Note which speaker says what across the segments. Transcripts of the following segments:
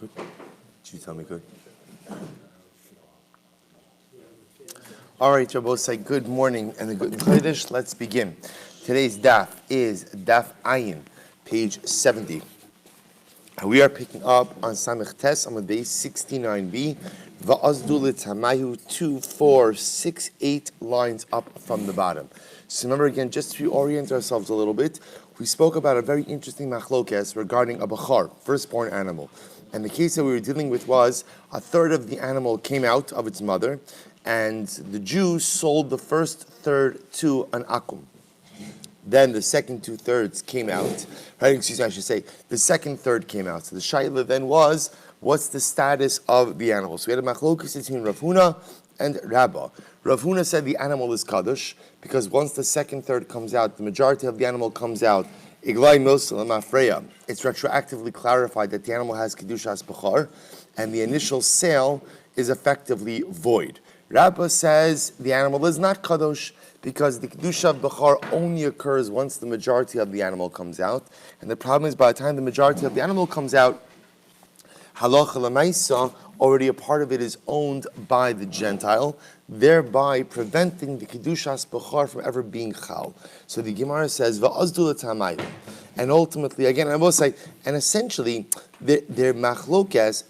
Speaker 1: Good? Did you tell me good? All right, Rabbosai, good morning and a good Chodesh. Let's begin. Today's daf is daf Ayin, page 70. We are picking up on Samech Tes on the base 69b. Va'azdu l'tamayu 2, 4, 6, 8 lines up from the bottom. So remember again, just to orient ourselves a little bit, we spoke about a very interesting machlokes regarding a bachar, firstborn animal. And the case that we were dealing with was a third of the animal came out of its mother, and the Jews sold the first third to an akum. Then the second 2/3 came out. Right, excuse me, I should say the second third came out. So the shaila then was, what's the status of the animal? So we had a machlokes between Rav Huna and Rabbah. Rav Huna said the animal is kadosh because once the second third comes out, the majority of the animal comes out. Iglai milsel mafreya. It's retroactively clarified that the animal has kedushas bechar, and the initial sale is effectively void. Rabbah says the animal is not kadosh because the kedusha of bechar only occurs once the majority of the animal comes out, and the problem is by the time the majority of the animal comes out, halacha l'maisa, already a part of it is owned by the Gentile, thereby preventing the kedushas bechar from ever being chal. So the Gemara says va'azdu l'tamayu, and ultimately, again, I will say, and essentially, their machlokes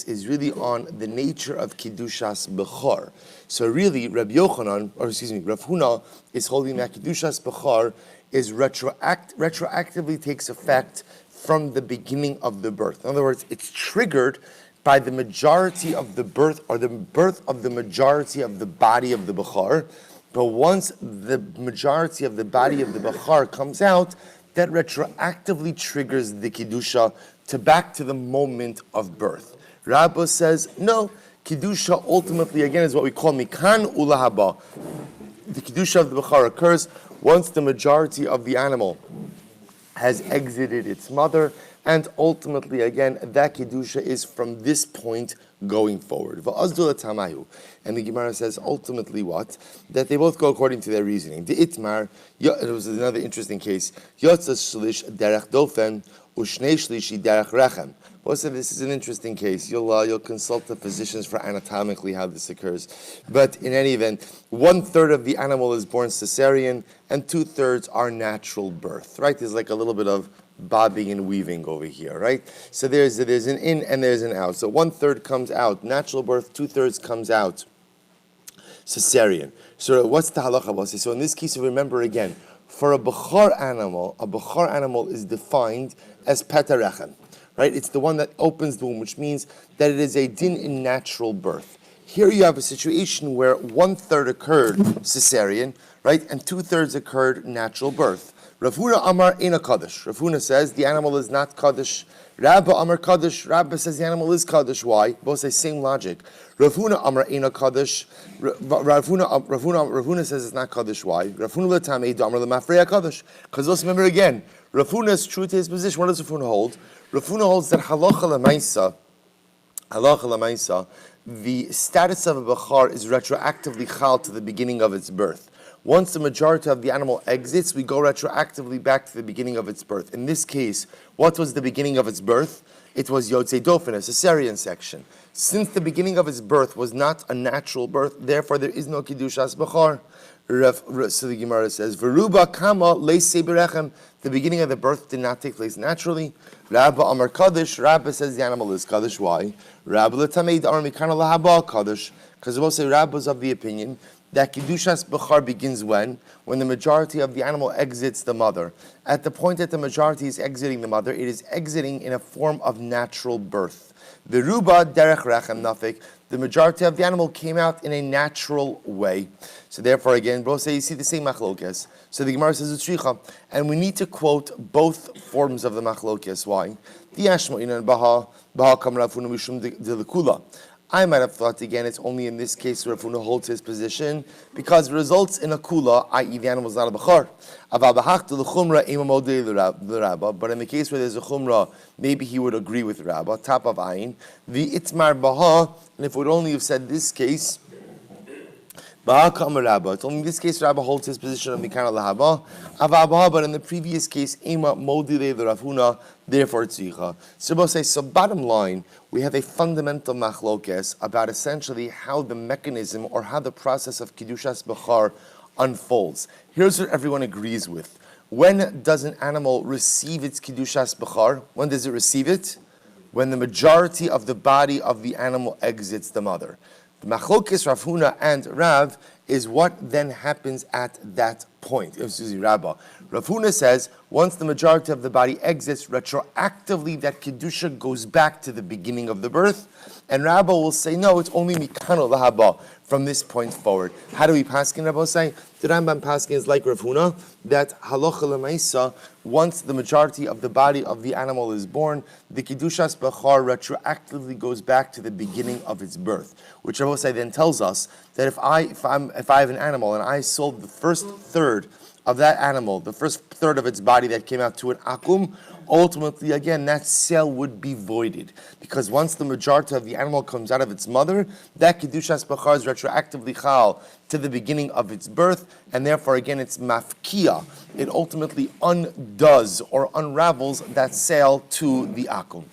Speaker 1: is really on the nature of kedushas bechar. So really, Rav Huna is holding that kedushas bechar is retroactively takes effect from the beginning of the birth. In other words, it's triggered by the majority of the birth or the birth of the majority of the body of the bechar. But once the majority of the body of the bechar comes out, that retroactively triggers the kedusha to back to the moment of birth. Rabbah says, no, kedusha ultimately, again, is what we call mikan ulahaba. The kedusha of the bechar occurs once the majority of the animal has exited its mother, and ultimately, again, that kedusha is from this point going forward. And the Gemara says ultimately what? That they both go according to their reasoning. The itmar, it was another interesting case. Yotza shlish derech dofen ushnei shlishi derech rechem. Both said this is an interesting case. You'll consult the physicians for anatomically how this occurs. But in any event, 1/3 of the animal is born cesarean, and 2/3 are natural birth. Right? There's like a little bit of bobbing and weaving over here, right? So there's an in and there's an out. So 1/3 comes out natural birth, 2/3 comes out cesarean. So what's the halacha? So in this case, remember again, for a bechar animal is defined as petarechem, right? It's the one that opens the womb, which means that it is a din in natural birth. Here you have a situation where 1/3 occurred cesarean, right, and 2/3 occurred natural birth. Rav Huna Amar Eina Kaddish. Rav Huna says the animal is not Kaddish. Rabba Amar Kaddish. Rabba says the animal is Kaddish. Why? Both say same logic. Rav Huna Amar Eina Kaddish. Rav Huna says it's not Kaddish. Why? Rav Huna L'tamei Amar L'mafreya Kaddish. Because let's remember again, Rav Huna is true to his position. What does Rav Huna hold? Rav Huna holds that halacha l'maisa, the status of a bechar is retroactively chal to the beginning of its birth. Once the majority of the animal exits, we go retroactively back to the beginning of its birth. In this case, what was the beginning of its birth? It was Yotzei Dofen, a cesarean section. Since the beginning of its birth was not a natural birth, therefore there is no Kedushas Bechar. So the Gemara says, Veruba Kama Leisei Berechem, the beginning of the birth did not take place naturally. Rabba Amar Kaddish, Rabba says the animal is Kaddish. Why? Rabba L'tamei Amar Mikana Lahaba Kaddish. Because we'll say Rabba is of the opinion that Kedushas Bechar begins when the majority of the animal exits the mother. At the point that the majority is exiting the mother, it is exiting in a form of natural birth. The Ruba Derech Rechem Nafik, the majority of the animal came out in a natural way. So therefore, again, both say you see the same machlokes. So the Gemara says Utzricha, and we need to quote both forms of the machlokes. Why? I might have thought, again, it's only in this case where Rav Huna holds his position because it results in a kula, i.e. the animal is not a bechar. But in the case where there's a chumrah, maybe he would agree with Rabbah, top of ayin. The itmar baha, and if we would only have said this case, It's only in this case Rabbi holds his position of Mikana Lahaba, but in the previous case, Ema Modile the Ravuna, therefore Tzricha. So bottom line, we have a fundamental machlokes about essentially how the mechanism or how the process of Kedushas Bechar unfolds. Here's what everyone agrees with. When does an animal receive its Kedushas Bechar? When does it receive it? When the majority of the body of the animal exits the mother. The machlokes Rav Huna and Rav is what then happens at that point. Excuse me, Rabbah. Rav Huna says once the majority of the body exits, retroactively that kedusha goes back to the beginning of the birth, and Rabbah will say no, it's only mikano lahaba from this point forward. How do we paskin? Rabbah say the Rambam paskin is like Rav Huna that halacha lemaisa. Once the majority of the body of the animal is born, the kedushas bechar retroactively goes back to the beginning of its birth. Which Rav Huna then tells us that if I have an animal and I sold the first third of that animal, the first third of its body that came out to an akum, ultimately, again, that sale would be voided. Because once the majority of the animal comes out of its mother, that Kedushas Bechar is retroactively chal to the beginning of its birth, and therefore, again, it's mafkia. It ultimately undoes or unravels that sale to the akum.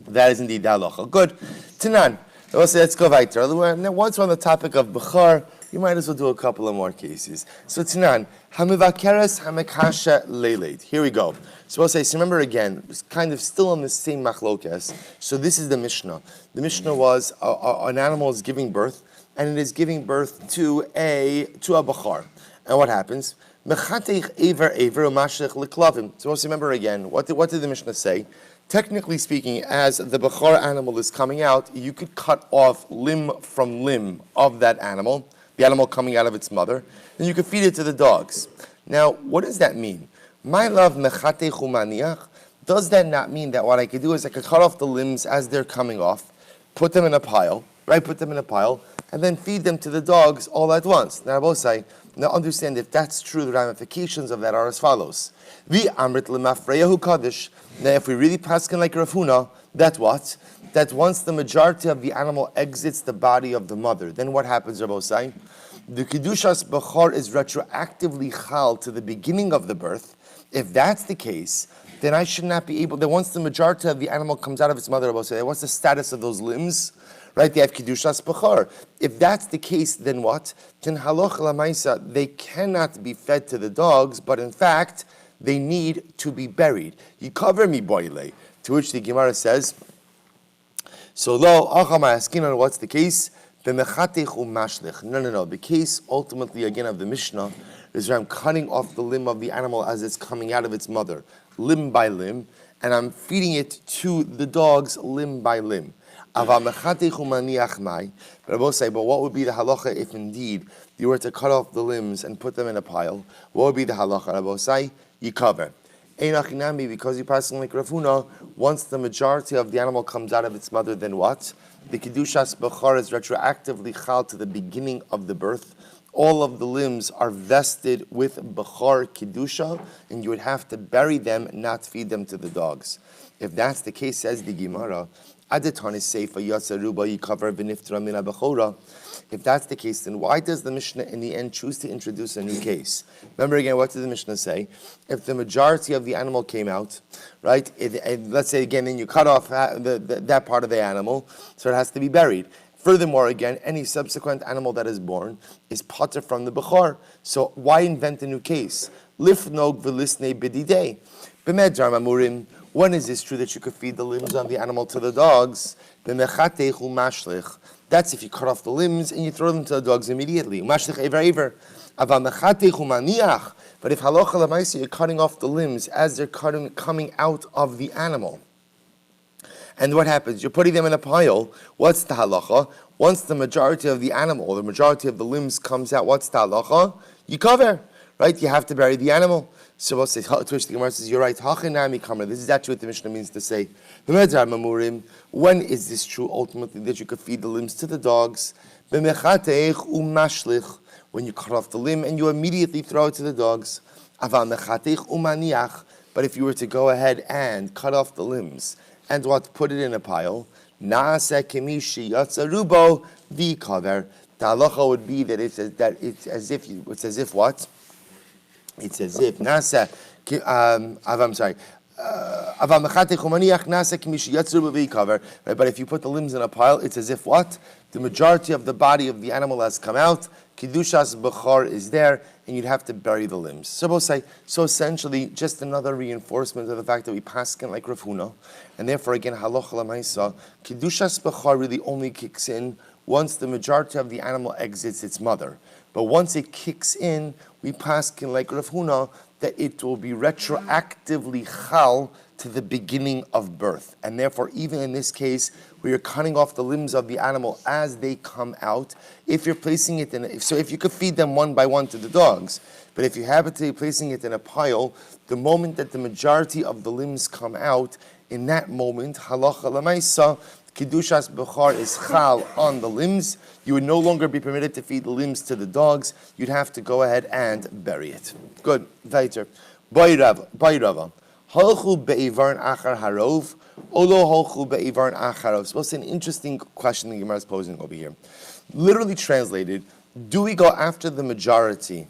Speaker 1: That is indeed the halacha. Good. Tanan. Let's go weiter. Once we're on the topic of Bechar, you might as well do a couple of more cases. So Tanan, Hamivakeres Hamekasha Leiled. Here we go. So we'll say, so remember again, it's kind of still on the same machlokes. So this is the Mishnah. The Mishnah was an animal is giving birth, and it is giving birth to a Bechar. And what happens? Mechatech Ever Umashlich Leklavim. So we'll say, remember again, what did the Mishnah say? Technically speaking, as the Bechar animal is coming out, you could cut off limb from limb of that animal, the animal coming out of its mother, and you could feed it to the dogs. Now, what does that mean? My love, mechate chumaniach, does that not mean that what I could do is I could cut off the limbs as they're coming off, put them in a pile, and then feed them to the dogs all at once? Now, understand, if that's true, the ramifications of that are as follows. Vi amrit lemafreyahu kaddish. Now, if we really paskin like Rav Huna, that what? That once the majority of the animal exits the body of the mother, then what happens, Rabbi Osai? The Kedushas Bechar is retroactively chal to the beginning of the birth. If that's the case, then I should not be able, then once the majority of the animal comes out of its mother, Rabbi Osai, what's the status of those limbs? Right, they have Kedushas Bechar. If that's the case, then what? Then haloch lamaisa, they cannot be fed to the dogs, but in fact, they need to be buried. You cover me, boile. To which the Gemara says, so lo, achama askin on what's the case? B'mechatech u'mashlich. No. The case ultimately again of the Mishnah is where I'm cutting off the limb of the animal as it's coming out of its mother, limb by limb, and I'm feeding it to the dogs limb by limb. But I will say, but what would be the halacha if indeed you were to cut off the limbs and put them in a pile? What would be the halacha? I will say, you cover. Because you pass like Rav Huna, once the majority of the animal comes out of its mother, then what? The Kedushas Bechar is retroactively chal to the beginning of the birth. All of the limbs are vested with Bechar Kedusha, and you would have to bury them, not feed them to the dogs. If that's the case, says the Gemara, Adetan is seifa yatsaruba yikavar v'niftra mina bechora. If that's the case, then why does the Mishnah in the end choose to introduce a new case? Remember again, what did the Mishnah say? If the majority of the animal came out, right, let's say again, then you cut off that part of the animal, so it has to be buried. Furthermore, again, any subsequent animal that is born is pater from the Bechar. So why invent a new case? Lifnog v'lisnei b'didei. B'medjar mamurim. When is this true that you could feed the limbs of the animal to the dogs? B'mechatech u'mashlich. That's if you cut off the limbs and you throw them to the dogs immediately. U'mashlich ever. Aval mechatech u'maniach. But if halacha l'maisa, you're cutting off the limbs as they're coming out of the animal. And what happens? You're putting them in a pile. What's the halacha? Once the majority of the animal, or the majority of the limbs comes out, what's the halacha? You cover, right? You have to bury the animal. So we'll say, to which the Gemara says, you're right. This is actually what the Mishnah means to say. When is this true ultimately that you could feed the limbs to the dogs? When you cut off the limb and you immediately throw it to the dogs. But if you were to go ahead and cut off the limbs and put it in a pile, The halacha would be that it's as if what? It's as if nasa. I'm sorry. Right, but if you put the limbs in a pile, it's as if what? The majority of the body of the animal has come out. Kidushas Bechor is there, and you'd have to bury the limbs. So essentially, just another reinforcement of the fact that we paskin like Rav Huna, and therefore again, halacha l'maisa, Kidushas Bechor really only kicks in once the majority of the animal exits its mother. But once it kicks in, we paskin like Rav Huna that it will be retroactively chal to the beginning of birth. And therefore, even in this case, where you're cutting off the limbs of the animal as they come out, if you're placing it if you could feed them one by one to the dogs, but if you happen to be placing it in a pile, the moment that the majority of the limbs come out, in that moment, halacha l'maisa, Kidushas Bechor is chal on the limbs. You would no longer be permitted to feed the limbs to the dogs. You'd have to go ahead and bury it. Good. Weiter. Bayrava. Halchu be'ivarn achar harov, olo halchu be'ivarn acharov. So it's an interesting question the Gemara is posing over here. Literally translated, do we go after the majority?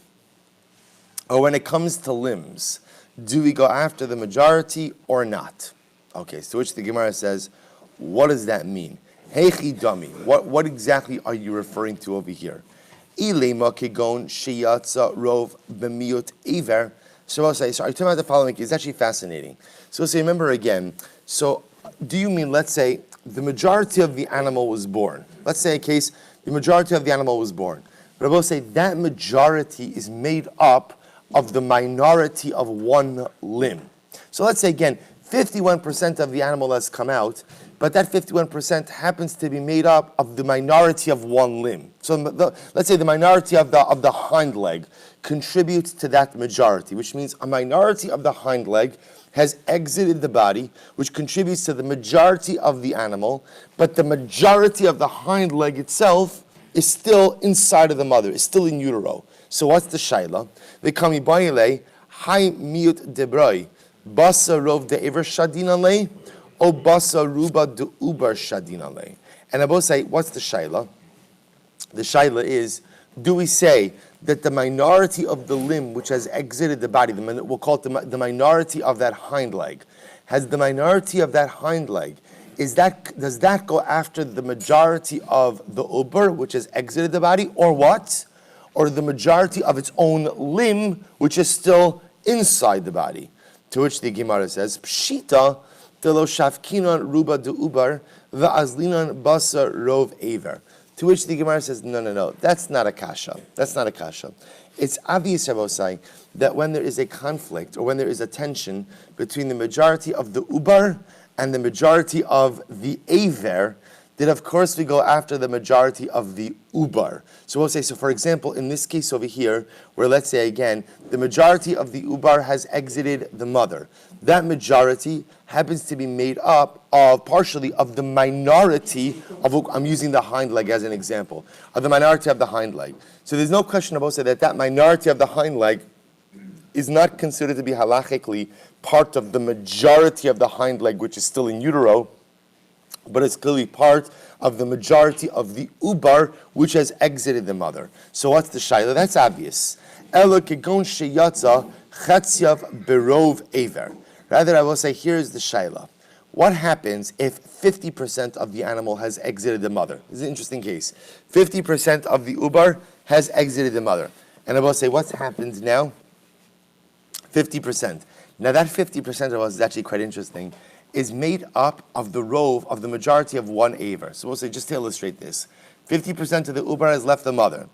Speaker 1: Or when it comes to limbs, do we go after the majority or not? Okay, so which the Gemara says, what does that mean? Heichi dami. What exactly are you referring to over here? Ilema kegon sheyatza rov b'miut iver. So I'll say, so I'm talking about the following. It's actually fascinating. So say, remember again. So do you mean, let's say, the majority of the animal was born? Let's say a case, the majority of the animal was born. But I will say that majority is made up of the minority of one limb. So let's say again, 51% of the animal has come out, but that 51% happens to be made up of the minority of one limb. So let's say the minority of the hind leg contributes to that majority, which means a minority of the hind leg has exited the body, which contributes to the majority of the animal, but the majority of the hind leg itself is still inside of the mother, is still in utero. So what's the shaila? They come ibayile, hai miut debroi, basa rov de ever shadinale, o basa ruba de ubar shadinale. And I both say, what's the shaila? The shaila is, do we say that the minority of the limb which has exited the body, we'll call it the minority of that hind leg, has the minority of that hind leg, does that go after the majority of the uber which has exited the body, or what? Or the majority of its own limb which is still inside the body? To which the Gemara says, Pshita de lo shafkinon ruba de ubar va'azlinon basa rov aver. To which the Gemara says, no, that's not a kasha. That's not a kasha. It's obvious, Rabosai, that when there is a conflict or when there is a tension between the majority of the ubar and the majority of the aver, that of course we go after the majority of the ubar. So we'll say, so for example, in this case over here, where let's say again, the majority of the ubar has exited the mother. That majority happens to be made up of partially of the minority of, I'm using the hind leg as an example, of the minority of the hind leg. So there's no question about say that minority of the hind leg is not considered to be halachically part of the majority of the hind leg, which is still in utero, but it's clearly part of the majority of the ubar, which has exited the mother. So what's the shaila? That's obvious. Elo kegon sheyatza chetziav berov aver. Rather, I will say, here's the shaila. What happens if 50% of the animal has exited the mother? This is an interesting case. 50% of the ubar has exited the mother. And I will say, what's happened now? 50%. Now that 50% of us is actually quite interesting, is made up of the rove of the majority of one aver. So we'll say, just to illustrate this, 50% of the ubar has left the mother.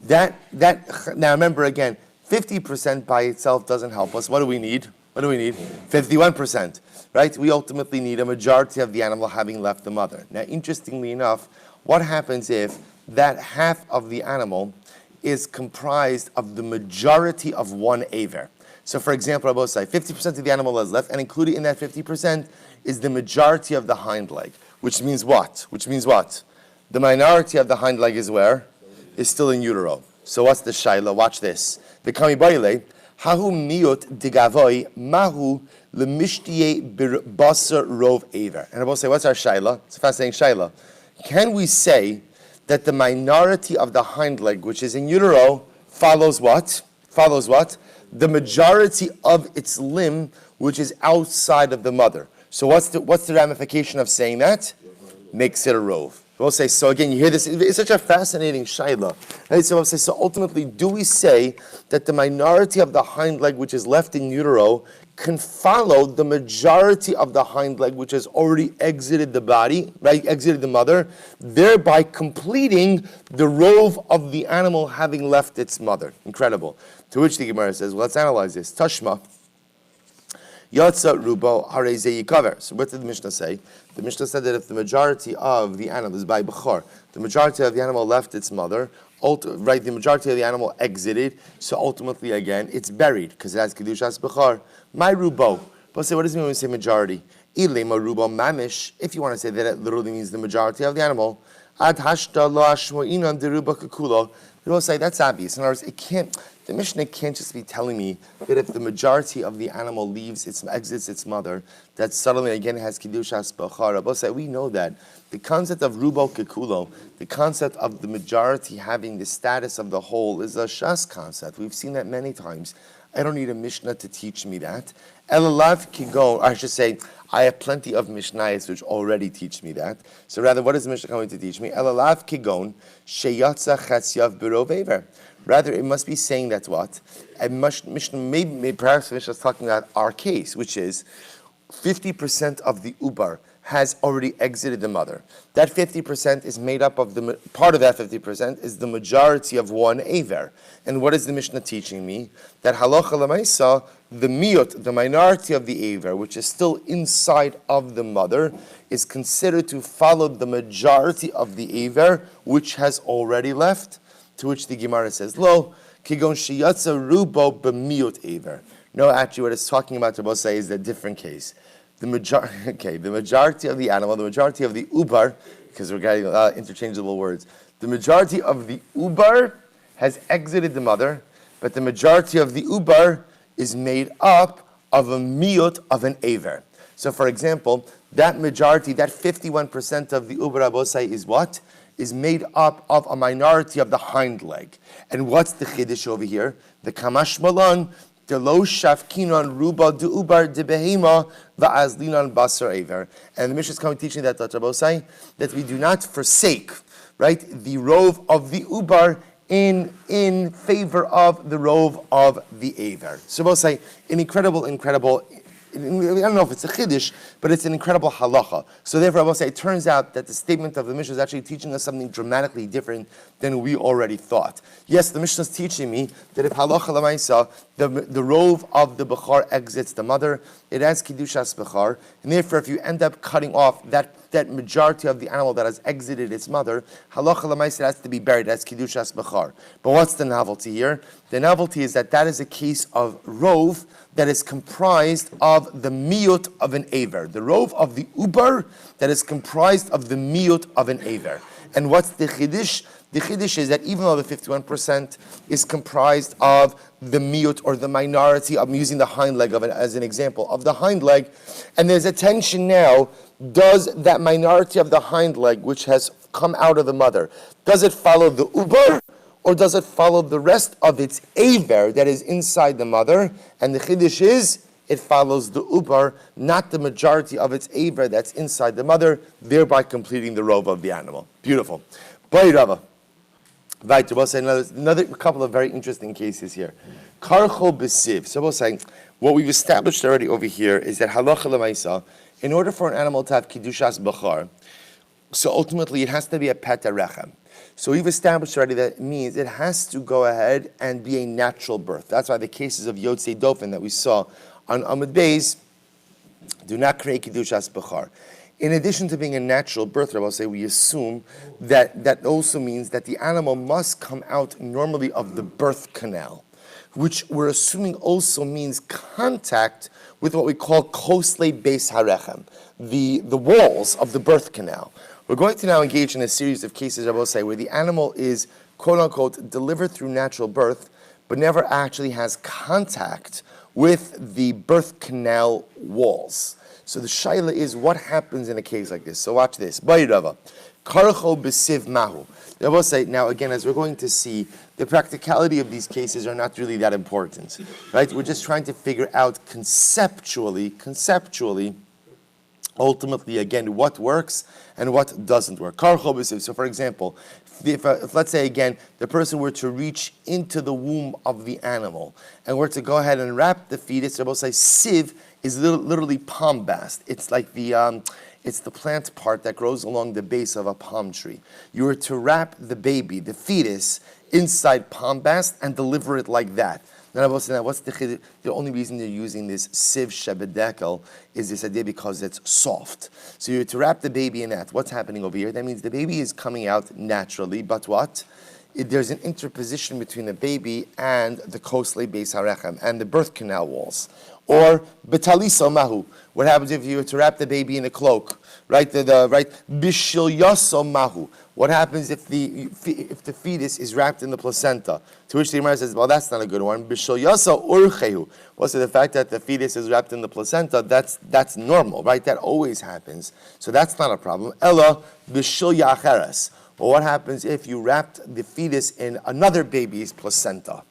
Speaker 1: Now remember again, 50% by itself doesn't help us. What do we need? 51%, right? We ultimately need a majority of the animal having left the mother. Now, interestingly enough, what happens if that half of the animal is comprised of the majority of one aver? So, for example, I both say 50% of the animal is left, and included in that 50% is the majority of the hind leg, which means what? The minority of the hind leg is where? Is still in utero. So what's the shaila? Watch this. The kami baile. Hahu miut digavoy mahu lemishtiye basar rov aver. And I will say, what's our shaila? It's a fascinating shaila. Can we say that the minority of the hind leg, which is in utero, follows what? Follows what? The majority of its limb, which is outside of the mother. So what's the ramification of saying that? Makes it a rove. We'll say, so again, you hear this, it's such a fascinating shaila. Right? So we'll say, so ultimately, do we say that the minority of the hind leg, which is left in utero, can follow the majority of the hind leg, which has already exited the body, right, exited the mother, thereby completing the rove of the animal having left its mother? Incredible. To which the Gemara says, well, let's analyze this. Tashma. Yatsa rubo hareze yikaver. So what did the Mishnah say? The Mishnah said that if the majority of the animal is by bechor, the majority of the animal left its mother, right? The majority of the animal exited, so ultimately again it's buried because it has kedushas bechor. My rubo. But say, what does it mean when we say majority? Ilema rubo mamish. If you want to say that it literally means the majority of the animal, ad hashta lo ashmoinan deruba kakulo. We'll say that's obvious. In other words, it can't. The Mishnah can't just be telling me that if the majority of the animal exits its mother, that suddenly again it has kedushas bechara. But we know that the concept of rubo kekulo, the concept of the majority having the status of the whole, is a shas concept. We've seen that many times. I don't need a Mishnah to teach me that. Elalav kigon, or I should say, I have plenty of Mishnayos which already teach me that. So rather, what is the Mishnah going to teach me? Elalav kigon sheyatza chetziav berov eiver. Rather, it must be saying that what? Mishnah, maybe perhaps Mishnah is talking about our case, which is 50% of the ubar has already exited the mother. That 50% is made up of part of that 50% is the majority of one aver. And what is the Mishnah teaching me? That halacha l'maisa, the miut, the minority of the aver, which is still inside of the mother, is considered to follow the majority of the aver, which has already left. To which the Gemara says, lo, kigon shiyatza rubo b'miut aver. No, actually what it's talking about to both say is a different case. The majority of the animal, the majority of the ubar, because we're getting interchangeable words, the majority of the ubar has exited the mother, but the majority of the ubar is made up of a miut of an aver. So for example, that majority, that 51% of the ubar abosai is what? Is made up of a minority of the hind leg. And what's the chiddush over here? The kamash malon, the lo shafkinon ruba de ubar de behema va'azlinon basar aver. And the Mishnah is coming teaching that that we do not forsake, right, the rove of the ubar in favor of the rove of the aver. So both say an incredible. I don't know if it's a chiddush, but it's an incredible halacha. So therefore, I will say it turns out that the statement of the Mishnah is actually teaching us something dramatically different than we already thought. Yes, the Mishnah is teaching me that if halacha l'maisa, the rove of the bechar exits the mother, it has kedushas bechar, and therefore if you end up cutting off that majority of the animal that has exited its mother, halacha l'maisa has to be buried as kedushas bechar. But what's the novelty here? The novelty is that is a case of rove that is comprised of the miut of an aver. The rove of the ubar that is comprised of the miut of an aver. And what's the chiddush? The chiddush is that even though the 51% is comprised of the miut or the minority, I'm using the hind leg of it as an example, of the hind leg, and there's a tension now, does that minority of the hind leg, which has come out of the mother, does it follow the ubar? Or does it follow the rest of its aver that is inside the mother? And the chiddush is, it follows the ubar, not the majority of its aver that's inside the mother, thereby completing the rove of the animal. Beautiful. Bye, Rava. Right, we'll say another couple of very interesting cases here. Karcho b'siv. So we'll say, what we've established already over here is that halacha l'maisa, in order for an animal to have kedushas bechar, so ultimately it has to be a pet rechem. So we've established already that it means it has to go ahead and be a natural birth. That's why the cases of Yotzei Dofen that we saw on Amud Beis do not create Kedushas Bechar. In addition to being a natural birth, I will say, we assume that also means that the animal must come out normally of the birth canal, which we're assuming also means contact with what we call Kosle Beis Harechem, the walls of the birth canal. We're going to now engage in a series of cases, I will say, where the animal is, quote-unquote, delivered through natural birth, but never actually has contact with the birth canal walls. So the shaila is, what happens in a case like this? So watch this. Bayirava. Karcho b'siv mahu. I will say, now again, as we're going to see, the practicality of these cases are not really that important, right? We're just trying to figure out conceptually, ultimately, again, what works and what doesn't work. Karcho b'siv. So for example, if let's say again, the person were to reach into the womb of the animal and were to go ahead and wrap the fetus, I will say, siv is literally palm bast. It's like it's the plant part that grows along the base of a palm tree. You were to wrap the baby, the fetus, inside palm bast and deliver it like that. Then I will say, now what's the only reason they're using this siv shebedekel is this idea because it's soft. So you're to wrap the baby in that. What's happening over here? That means the baby is coming out naturally, but what? There's an interposition between the baby and the kosle beis harechem and the birth canal walls. Or betaliso mahu. What happens if you were to wrap the baby in a cloak? Right? Right? Bishil yaso mahu. What happens if the fetus is wrapped in the placenta? To which the Gemara says, well, that's not a good one. Bishil yaso urchehu. What's the fact that the fetus is wrapped in the placenta? That's normal, right? That always happens. So that's not a problem. Ella bishil yacheres. Well, what happens if you wrapped the fetus in another baby's placenta?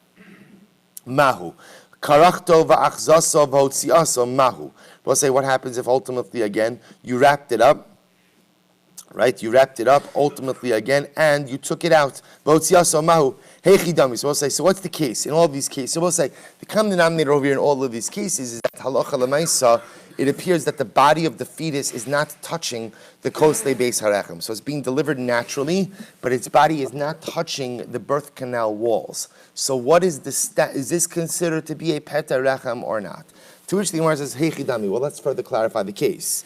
Speaker 1: Mahu. Karachto va'achzaso v'hotziaso mahu. We'll say what happens if ultimately again you wrapped it up, right? You wrapped it up ultimately again and you took it out. V'hotziaso mahu. Heichidami. So we'll say, so what's the case in all of these cases? So we'll say the common denominator over here in all of these cases is that halacha lemaisa. It appears that the body of the fetus is not touching the kosle beis harechem. So it's being delivered naturally, but its body is not touching the birth canal walls. So what is is this considered to be a peta rechem or not? To which the Gemara says, hey chidami, well, let's further clarify the case.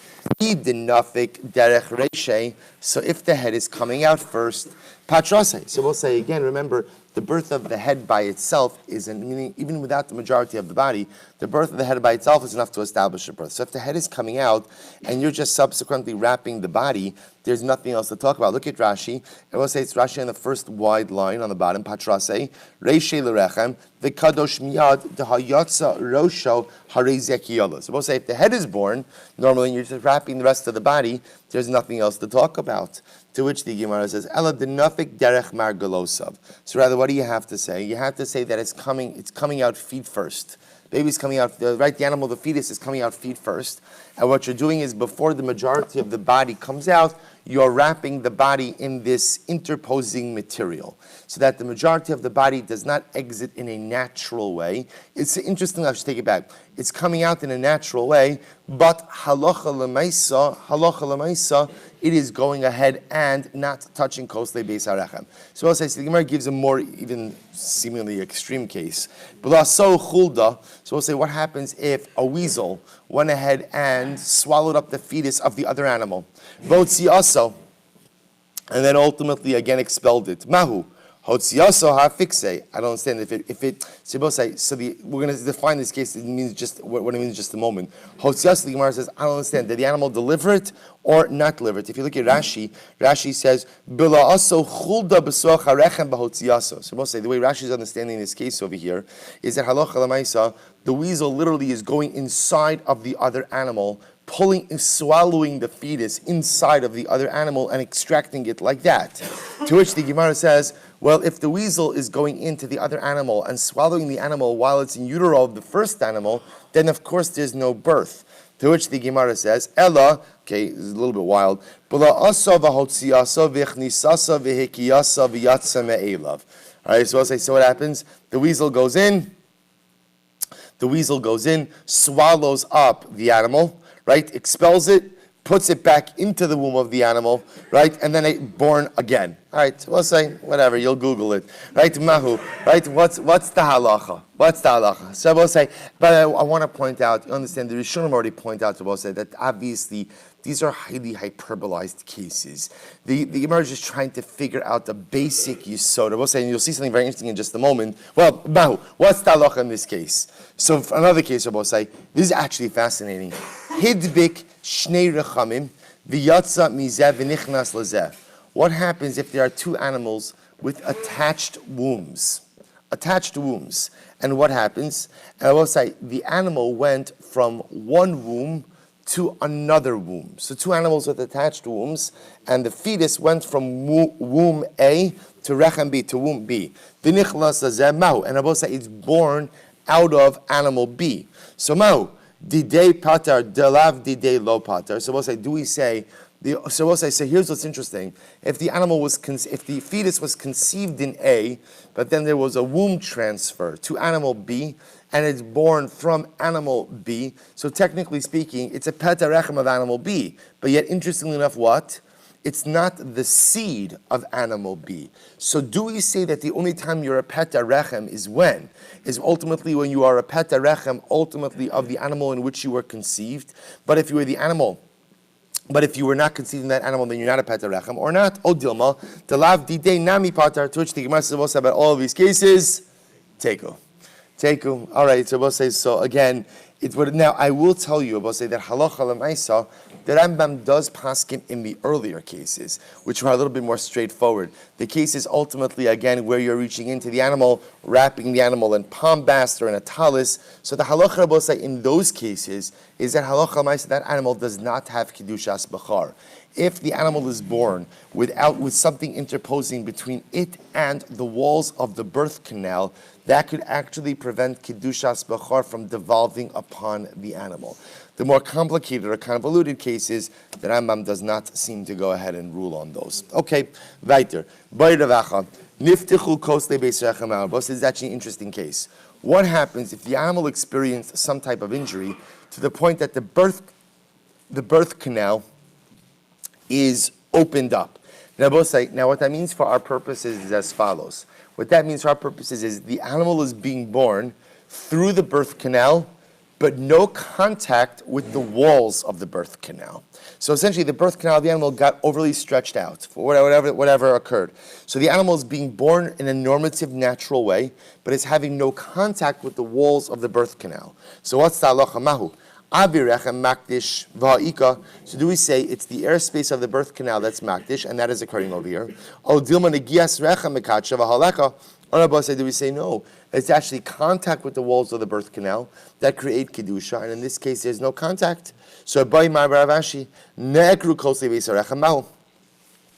Speaker 1: So if the head is coming out first, patrase. So we'll say again, remember, the birth of the head by itself meaning even without the majority of the body, the birth of the head by itself is enough to establish a birth. So if the head is coming out and you're just subsequently wrapping the body, there's nothing else to talk about. Look at Rashi. I will say it's Rashi on the first wide line on the bottom. Patrase, Reishe L'rechem, V'kadosh miyad, D'hayatza Rosho Harei Zekiyala. So we'll say if the head is born, normally you're just wrapping the rest of the body, there's nothing else to talk about. To which the Gemara says, Ela denafik derech margalosav. So rather, what do you have to say? You have to say that it's coming out feet first. Baby's coming out, right? The animal, the fetus is coming out feet first. And what you're doing is before the majority of the body comes out, you're wrapping the body in this interposing material so that the majority of the body does not exit in a natural way. It's interesting, I should take it back. It's coming out in a natural way, but halacha l'maisa, it is going ahead and not touching kosle beis harechem. So I'll say, the Gemara gives a more even seemingly extreme case. So we'll say, what happens if a weasel went ahead and swallowed up the fetus of the other animal? Votziaso, and then ultimately again expelled it. Mahu. Hotziaso hafikse. I don't understand if it. So we're going to define this case. It means just what it means in just a moment. Hotziaso, the Gemara says, I don't understand. Did the animal deliver it or not deliver it? If you look at Rashi, Rashi says bilaaso chulda b'soach harechem b'hotziaso. So we'll say the way Rashi is understanding this case over here is that halacha l'maisa, the weasel literally is going inside of the other animal, swallowing the fetus inside of the other animal and extracting it like that. To which the Gemara says, well, if the weasel is going into the other animal and swallowing the animal while it's in utero of the first animal, then of course there's no birth. To which the Gemara says, Ella, okay, this is a little bit wild, alright, so I'll say, so what happens? The weasel goes in, swallows up the animal, right, expels it, puts it back into the womb of the animal, right, and then it's born again. All right, so we'll say, whatever, you'll Google it, right, mahu, right, what's the halacha? What's the halacha? So we'll say, but I want to point out, you understand, the Rishonim already point out to us that obviously these are highly hyperbolized cases. The Gemara is just trying to figure out the basic yisod. We'll say, and you'll see something very interesting in just a moment. Well, mahu, what's the halacha in this case? So for another case, we'll say, this is actually fascinating. Hidbik shnei rechamim v'yatza mizeh v'nichnas lazeh. What happens if there are two animals with attached wombs? Attached wombs. And what happens? And I will say, the animal went from one womb to another womb. So two animals with attached wombs, and the fetus went from womb A to Rechem B, to womb B. V'nichlas hazeh mahu, and Rabbi say it's born out of animal B. So mahu, didei patar, delav didei lo patar. So we'll say, do we say, so we'll say, here's what's interesting. If the animal was, if the fetus was conceived in A, but then there was a womb transfer to animal B, and it's born from animal B, so technically speaking, it's a peta rechem of animal B. But yet, interestingly enough, what? It's not the seed of animal B. So do we say that the only time you're a peta rechem is when? Is ultimately when you are a peta rechem, ultimately of the animal in which you were conceived. But if you were the animal, but if you were not conceived in that animal, then you're not a peta rechem, or not. O dilma, delav didei nami patar, to which the Gemara says about all of these cases, teku. Teku. All right, so we'll say, so again, it would, now I will tell you, we'll say that halacha l'maisa, the Rambam does paskin in the earlier cases, which are a little bit more straightforward. The cases ultimately, again, where you're reaching into the animal, wrapping the animal in palm bast or in a talis. So the halacha, we'll say, in l'maisa cases, is that halacha l'maisa, that animal does not have kedushas bechar. If the animal is born with something interposing between it and the walls of the birth canal, that could actually prevent Kedushas Bechar from devolving upon the animal. The more complicated or convoluted cases, the Rambam does not seem to go ahead and rule on those. Okay, weiter. Niftichu kosle beis rechem. This is actually an interesting case. What happens if the animal experienced some type of injury to the point that the birth canal is opened up? Now what that means for our purposes is as follows. What that means for our purposes is the animal is being born through the birth canal, but no contact with the walls of the birth canal. So essentially the birth canal of the animal got overly stretched out for whatever occurred. So the animal is being born in a normative, natural way, but it's having no contact with the walls of the birth canal. So what's the halacha mahu? So do we say it's the airspace of the birth canal that's makdish, and that is occurring over here? Or do we say no? It's actually contact with the walls of the birth canal that create kedusha, and in this case there's no contact. So Ravashi negru kosle beis harechim.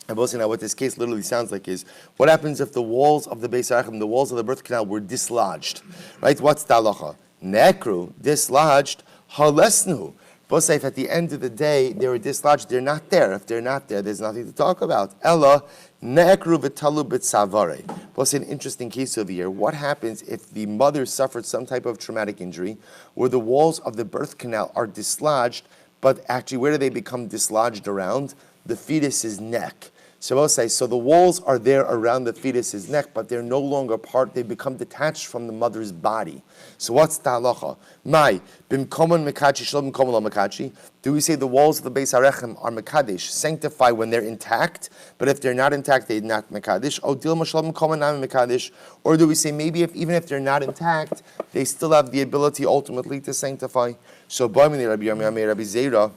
Speaker 1: And now what this case literally sounds like is, what happens if the walls of the beis harechim, the walls of the birth canal, were dislodged? Right? What's the halacha? Nekru, dislodged. Halesnu. Both say if at the end of the day they were dislodged, they're not there. If they're not there, there's nothing to talk about. Ella ne'ekru v'talu b'tzavare. Both say an interesting case over here. What happens if the mother suffered some type of traumatic injury where the walls of the birth canal are dislodged, but actually where do they become dislodged around? The fetus's neck. So I'll say, so the walls are there around the fetus's neck, but they're no longer part, they become detached from the mother's body. So what's the halacha? Mai, bimkomon mekachi shalom bimkomon lo mekachi. Do we say the walls of the Beis Harechem are mekadesh, sanctify when they're intact, but if they're not intact, they're not mekadesh? O dilma shalom bimkomon nam mekadesh. Or do we say maybe even if they're not intact, they still have the ability ultimately to sanctify? So Ba'amini Rabbi Yirmiyah Rabbi Zeira,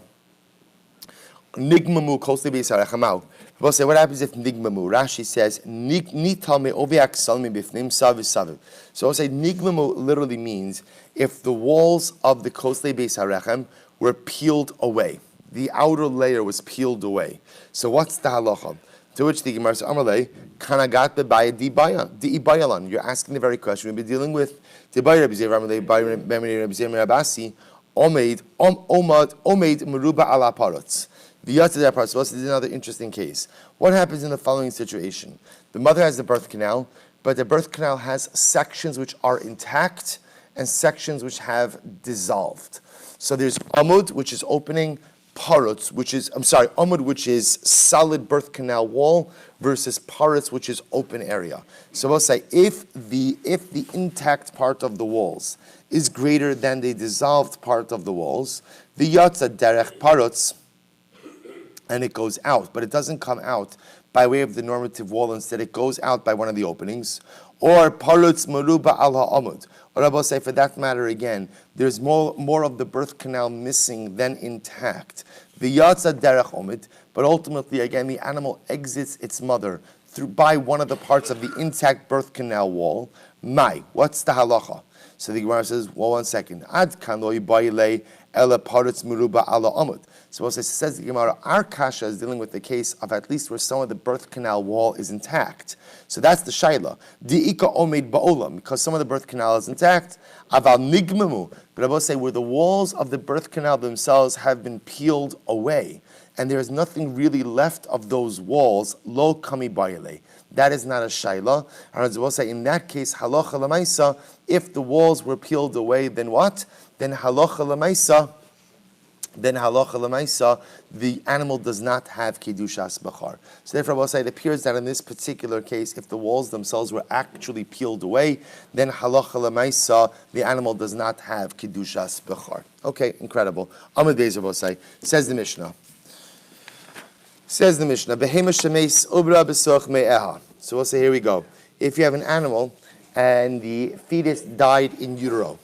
Speaker 1: nigmamu kosle Beis Harechem. We'll say, what happens if nigmamu? Rashi says, nitalme oviak salmi bifnim saviv saviv. So I'll say, nigmamu literally means if the walls of the kosle beis harechem were peeled away. The outer layer was peeled away. So what's the halacha? To which the Gemara says, Amalei, kanagat bebaya di ibayalan. You're asking the very question we've been dealing with. Dibaya Rabbi Zeir Amalei, Bemini Rabbi Zeir Merabasi, omad meruba ala parotz. This is another interesting case. What happens in the following situation? The mother has the birth canal, but the birth canal has sections which are intact and sections which have dissolved. So there's amud, which is opening, parutz, amud, which is solid birth canal wall, versus parutz, which is open area. So we'll say if the intact part of the walls is greater than the dissolved part of the walls, the yatza derech parutz, and it goes out, but it doesn't come out by way of the normative wall. Instead, it goes out by one of the openings. Or parutz maruba al ha'amud. Or I will say, for that matter, again, there's more of the birth canal missing than intact. V'yatza derech omid, but ultimately, again, the animal exits its mother by one of the parts of the intact birth canal wall. Mai, what's the halacha? So the Gemara says, well, one second. Ad kan lo yibayile ela paretz muruba ala amud. So it says the Gemara, our kasha is dealing with the case of at least where some of the birth canal wall is intact. So that's the shaila. Di'ika omed ba'olam, because some of the birth canal is intact. Aval nigmamu. But I will say where the walls of the birth canal themselves have been peeled away, and there is nothing really left of those walls, lo kami bayile. That is not a shaila. And I will say in that case, halacha lemaisa, if the walls were peeled away, then what? Then halacha lemaisa, the animal does not have kedushas bachar. So therefore, I will say it appears that in this particular case, if the walls themselves were actually peeled away, then halacha lemaisa, the animal does not have kedushas bachar. Okay, incredible. Amud Beis, I will say, says the Mishnah. Behema shemeis ubra besoch me'eha. So we'll say, here we go. If you have an animal and the fetus died in utero.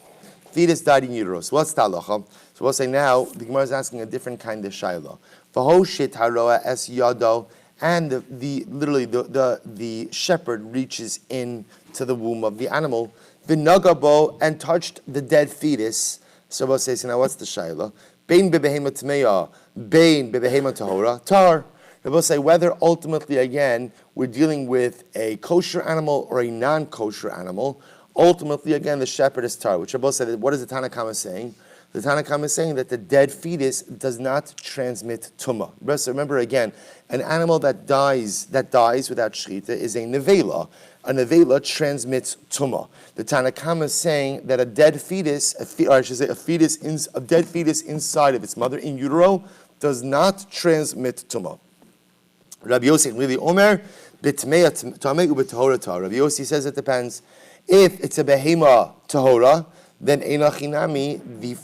Speaker 1: So what's the halacha? So we'll say now, the Gemara is asking a different kind of shaila. V'hoshit haroa es yado, and the shepherd reaches in to the womb of the animal, v'nagabo, and touched the dead fetus. So we'll say, so now what's the shaila? Bein bebehema tmeya, bein bebehema tahora, tar. We'll say whether ultimately, again, we're dealing with a kosher animal or a non-kosher animal. Ultimately, again, the shepherd is tar. Which Rabbi said, what is the Tanna Kama saying? The Tanna Kama is saying that the dead fetus does not transmit tumah. So remember again, an animal that dies without shechita is a nevela. A nevela transmits tumah. The Tanna Kama is saying that a dead fetus, a dead fetus inside of its mother in utero does not transmit tumah. Rabbi Yossi really Omer b'tmei tamei ub'tahora tar. Rabbi Yossi says it depends. If it's a behema tahora, then einachinami, the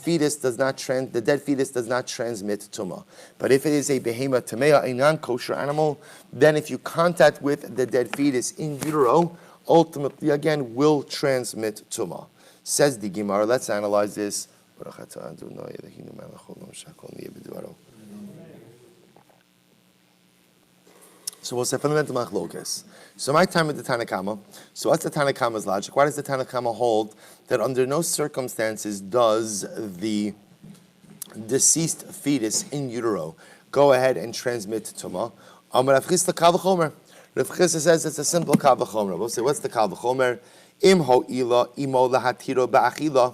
Speaker 1: dead fetus does not transmit tumah. But if it is a behema tamea, a non-kosher animal, then if you contact with the dead fetus in utero, ultimately again will transmit tumah. Says the Gemara. Let's analyze this. So we'll say fundamental machlokas. So my time with the Tanna Kama. So what's the Tanna Kama's logic? Why does the Tanna Kama hold that under no circumstances does the deceased fetus in utero go ahead and transmit tumah? Rav Chisda kal v'chomer. Rav Chisda says it's a simple kal v'chomer. We'll say what's the kal v'chomer? Im ho'ila imo lahatiro ba'achila.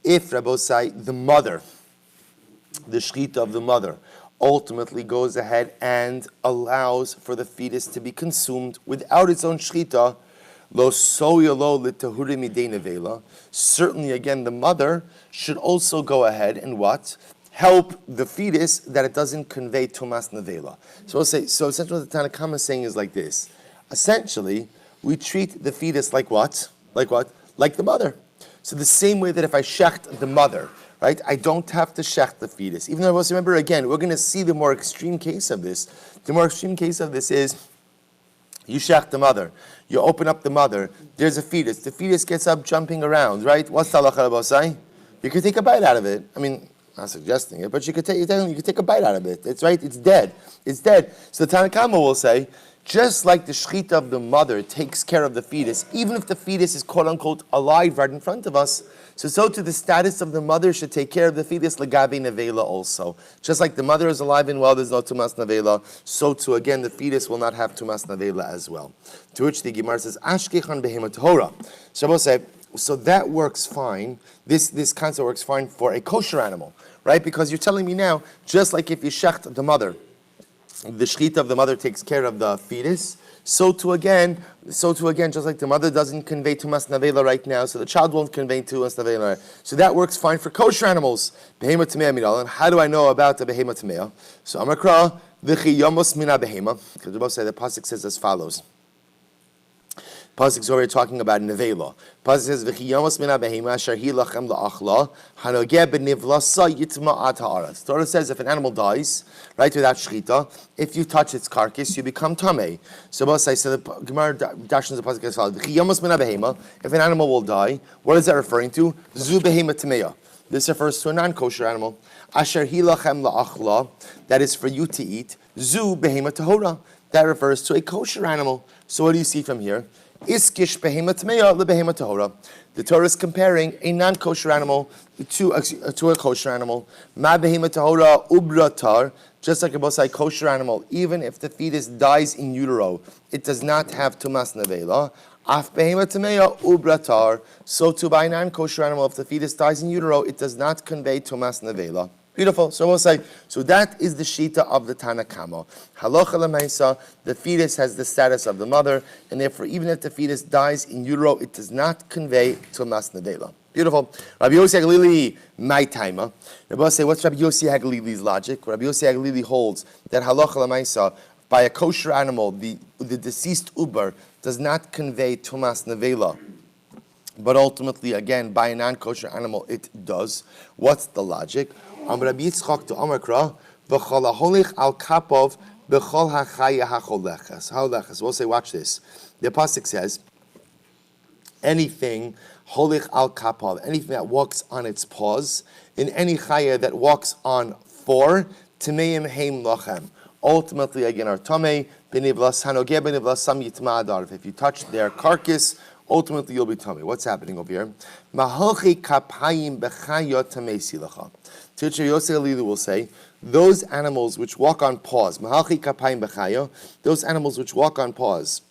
Speaker 1: If Rabbosai, the mother, the shechita of the mother, ultimately goes ahead and allows for the fetus to be consumed without its own shechita, lo soyalo litahuri midei nevela. Certainly, again, the mother should also go ahead and what? Help the fetus that it doesn't convey tumas nevela. So we'll say, so essentially what the Tanna Kama is saying is like this. Essentially, we treat the fetus like what? Like what? Like the mother. So the same way that if I shecht the mother, right, I don't have to shecht the fetus. Even though I must remember again, we're going to see the more extreme case of this. The more extreme case of this is you shecht the mother, you open up the mother, there's a fetus. The fetus gets up jumping around, right? What's the halacha b'osai? You can take a bite out of it. I mean, I'm not suggesting it, but you could take a bite out of it. It's right. It's dead. It's dead. So the Tanna Kama will say, just like the shechita of the mother takes care of the fetus, even if the fetus is quote unquote alive right in front of us, so too the status of the mother should take care of the fetus legabe nevela also. Just like the mother is alive and well, there's no tumas nevela, so too again the fetus will not have tumas nevela as well. To which the Gemara says, Ashkechan behema tahora. Shabbos say, so that works fine. This concept works fine for a kosher animal, right? Because you're telling me now, just like if you shecht the mother, the shechita of the mother takes care of the fetus. So too again, just like the mother doesn't convey tumas nevela right now, so the child won't convey tumas nevela. So that works fine for kosher animals. Behema tamea midal. And how do I know about the behema tamea? So Amakra v'chi yomos mina behema. Because the pasuk says as follows. Pasuk is already talking about nevela. Pasuk says v'chi yomos mina behema asher hi lachem la'achla hanogeh b'nivlasa yitma'at ha'aretz. The Torah says if an animal dies, right, without shechita, if you touch its carcass, you become tamei. So the Gemara dashes the pasuk as follows: v'chi yomos mina behema. If an animal will die, what is that referring to? Zu behema tameya. This refers to a non-kosher animal. Asher hi lachem la'achla, that is for you to eat. Zu behema tahora, that refers to a kosher animal. So what do you see from here? Iskish behema tameya lebehema tahora. The Torah is comparing a non-kosher animal to a kosher animal. Ma behema tahora ubratar, just like a bosai kosher animal, even if the fetus dies in utero, it does not have tumas nevela. Af behema tameya ubratar, so to by a non-kosher animal, if the fetus dies in utero, it does not convey tumas nevela. Beautiful. So we'll say, so that is the shita of the Tana Kama. Halacha l'maisa, the fetus has the status of the mother, and therefore, even if the fetus dies in utero, it does not convey tumas nevela. Beautiful. Rabbi Yossi Haglili, my timer. Rabbi say, what's Rabbi Yossi Haglili's logic? Rabbi Yossi Haglili holds that halacha l'maisa, by a kosher animal, the deceased uber does not convey tumas nevela. But ultimately, again, by a non-kosher animal, it does. What's the logic? Rabbi Yitzchak to Amakra, v'chol haholich al kapov b'chol hachaya hacholeches. Hacholeches. We'll say, watch this. The pasuk says, anything holich al kapov, anything that walks on its paws, in any chaya that walks on four, tameim heim lochem. Ultimately, again, are tamei b'nivlas hanogeh b'nivlas sam yitma adar. If you touch their carcass, ultimately you'll be tamei. What's happening over here? Mahalchi kapayim b'chaya tamei silacha. Teacher Yossi Alilu will say, those animals which walk on paws, mahalchi kapayim b'chaya, those animals which walk on paws,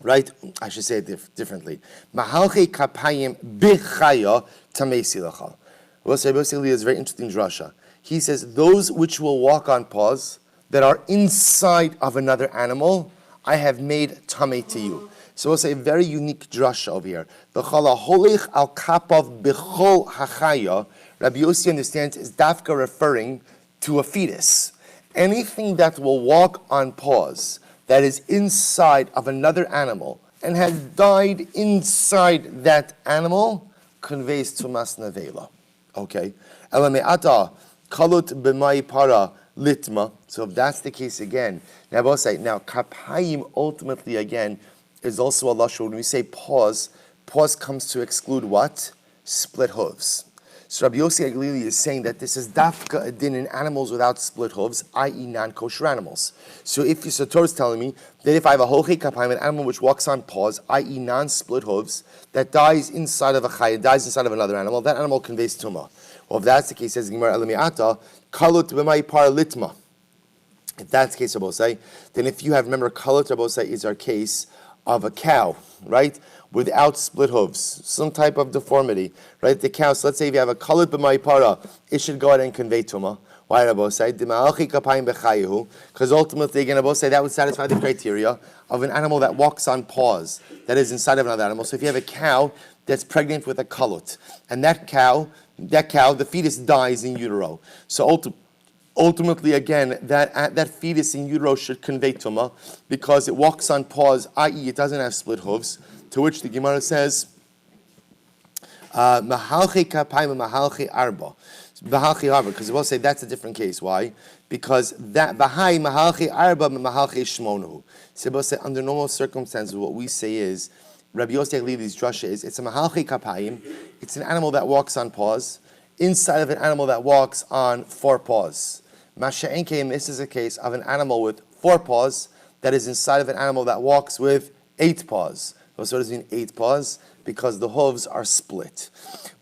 Speaker 1: right? I should say it differently. Mahalchi kapayim b'chaya tamei silacha. Yossi Alilu is a very interesting drasha. He says, those which will walk on paws that are inside of another animal, I have made tamei to you. So we'll say a very unique drasha over here. V'chol haholich al kapav b'chol hachaya, Rabbi Yossi understands is dafka referring to a fetus. Anything that will walk on paws that is inside of another animal and has died inside that animal conveys tumas nevela. Okay. Elame'ata kalut b'mai para litma. So if that's the case again, now we'll say, now kapayim ultimately again is also a lashon. When we say paws comes to exclude what? Split hooves. So Rabbi Yossi Haglili is saying that this is dafka adin in animals without split hooves, i.e. non-kosher animals. So if the Torah is telling me that if I have a hochi kapayim, an animal which walks on paws, i.e. non-split hooves, that dies inside of a chaya, dies inside of another animal, that animal conveys tumah. Well, if that's the case, says Gemara Elamiata, kalut b'mai par litma. If that's the case, Rabbi say, then if you have, remember, kalut Rabbi say is our case of a cow, right? Without split hooves, some type of deformity, right? The cow, so let's say if you have a kalut b'mai para, it should go ahead and convey tumah. Why Rabbi say? Because ultimately, again, Rabbi say that would satisfy the criteria of an animal that walks on paws, that is inside of another animal. So if you have a cow that's pregnant with a kalut, and that cow, the fetus dies in utero. So ultimately, again, that fetus in utero should convey tumah because it walks on paws, i.e., it doesn't have split hooves. To which the Gemara says, "Mahalchi kapayim mahalchi arba." Mahalchi arba, because we'll say that's a different case. Why? Because that bahai mahalchi arba mahalchi shmonu. So we'll say under normal circumstances, what we say is, Rabbi Yossi Haglili's drasha is, it's a mahalchi kapayim. It's an animal that walks on paws inside of an animal that walks on four paws. Masha'enkeim, this is a case of an animal with four paws that is inside of an animal that walks with 8 paws. So what does it mean 8 paws? Because the hooves are split.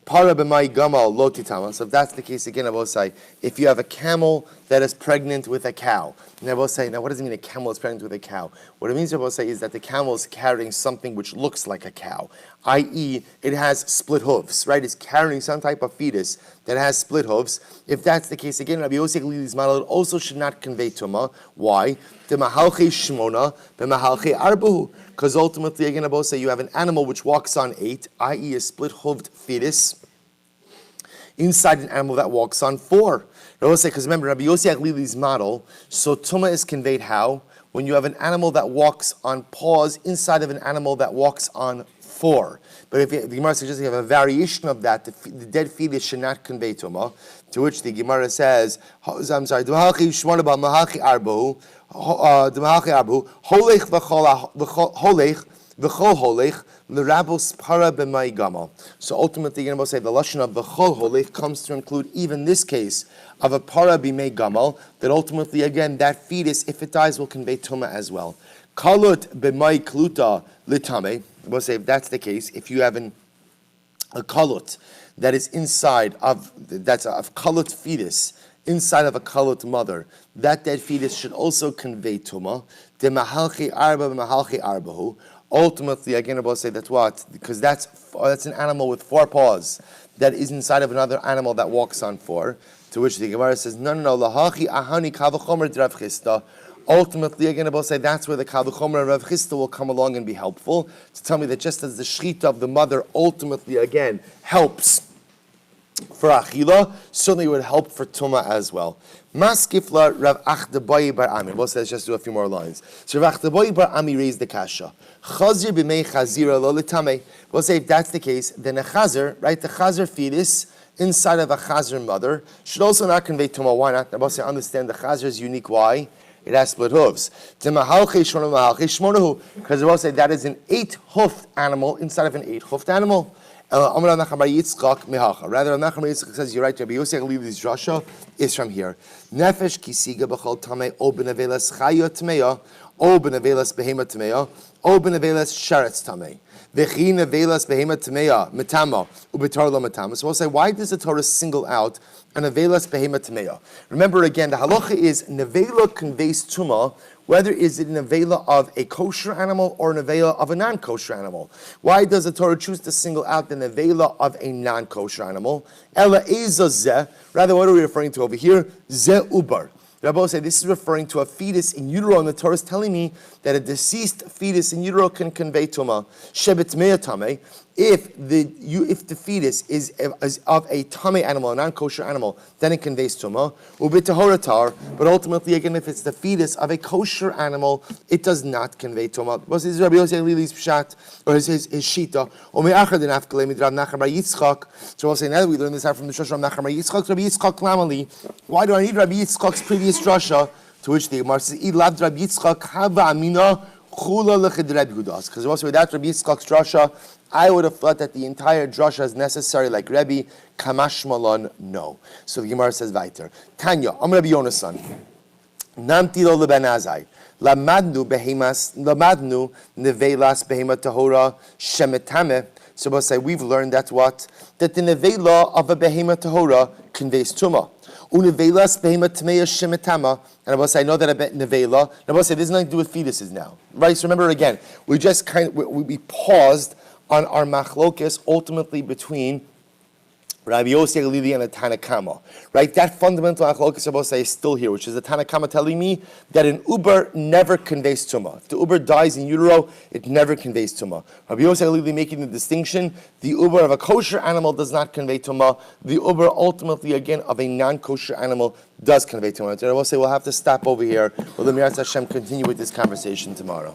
Speaker 1: Para b'mai gamal lo titama. So if that's the case again, I will say, if you have a camel that is pregnant with a cow, and I will say, now what does it mean a camel is pregnant with a cow? What it means, I will say, is that the camel is carrying something which looks like a cow, i.e., it has split hooves, right? It's carrying some type of fetus that has split hooves. If that's the case again, Rabbi Yossi Haglili's model also should not convey tumah. Why? The mahalchi shmona, the mahalchi arbahu. Because ultimately, again, I will say, you have an animal which walks on 8, i.e., a split-hooved fetus, inside an animal that walks on 4. Because remember, Rabbi Yossi Haglili's model, so tumah is conveyed how? When you have an animal that walks on paws inside of an animal that walks on 4. But if the Gemara suggests you have a variation of that, the dead fetus should not convey tumah. To which the Gemara says, I'm sorry, D'mahalchi shmona b'mahalchi arbahu, D'mahalchi arbahu, holech v'chol holech, l'rabos para b'mai gamal. So ultimately, you're going to say the lashon of v'chol holech comes to include even this case of a para b'mai gamal, that ultimately, again, that fetus, if it dies, will convey tumah as well. Kalut b'mai kluta l'tameh. We'll say if that's the case, if you have an a kalut that is inside of, that's a kalut fetus, inside of a kalut mother, that dead fetus should also convey tumah. De mahalchi arba mahalchi arbahu. Ultimately, again, I will say that what? Because that's an animal with 4 paws that is inside of another animal that walks on 4. To which the Gemara says, no, lahachi ahani kavachomer drav chista. Ultimately, again, I will say that's where the kavachomer and Rav Chista will come along and be helpful to tell me that just as the shechita of the mother ultimately again helps for achila, certainly would help for tumah as well. Maskifla Rav Achdabai bar Ami. We'll say let's just do a few more lines. So Rav Achdabai bar Ami raised the kasha. Chazir b'mei chazira lo l'tamei. We'll say if that's the case, then a chazir, right, the chazir fetus inside of a chazir mother should also not convey tumah. Why not? I will say understand the chazir is unique. Why? It has split hooves. Because I will say that is an 8-hoofed animal inside of an 8-hoofed animal. Rather, Nachman bar Yitzchak says, you're right, Rabbi Yosef Levi's drasha is from here. Nefesh kisiga b'chol tamei o b'nevelas chaya tmeya o b'nevelas behema tmeya o b'nevelas sheretz tamei. V'chi nevelas behema tmeya metama u'betar lo metama. So we'll say, why does the Torah single out an nevelas behema tmeya? Remember again, the halacha is nevela conveys tumah, whether is it a nevela of a kosher animal or a nevela of a non-kosher animal. Why does the Torah choose to single out the nevela of a non-kosher animal? Ela eza zeh. Rather, what are we referring to over here? Zeh ubar. Rabbi say this is referring to a fetus in utero, and the Torah is telling me that a deceased fetus in utero can convey tumah. Shebet meya tameh. If the fetus is of a tameh animal, a non-kosher animal, then it conveys tumah. Ubitahoratar. But ultimately, again, if it's the fetus of a kosher animal, it does not convey tumah. This is Rabbi Yosef Lili's pshat, or his shita. Omeachad in Afkalei midrav Nachman bar Yitzchak. So we'll say now that we learn this out from the Shosha of Nachman bar Yitzchak. Rabbi Yitzchak Lamali. Why do I need Rabbi Yitzchak's previous drasha? To which the Gemara says, "Ilav Rabbi Yitzchak hava amina chula lechid Rabbi Yudas." Because also without Rabbi Yitzchak's drasha, I would have thought that the entire drasha is necessary, like Rebbe Kamash Malon. No. So the Gemara says, "Weiter Tanya, Am Rabbi Yonasan, Namti lo leben azai, lamadnu nevelas behema tahora shemetame." So we'll say we've learned that what? That the nevela of a behema tahora conveys tumah. Unevelas behema tmeya shemetama. And I will say I know that I bet nevela. And I will say this has nothing to do with fetuses now, right? So remember again, we just we paused on our machlokes ultimately between Rabbi Yosef Lili and the Tanakama, right? That fundamental machlokes I will say is still here, which is the Tanakama telling me that an uber never conveys tumah. If the uber dies in utero, it never conveys tumah. Rabbi Yosef Lili making the distinction: the uber of a kosher animal does not convey tumah. The uber ultimately again of a non-kosher animal does convey tumah. I will say we'll have to stop over here. We'll let Mirat Hashem continue with this conversation tomorrow.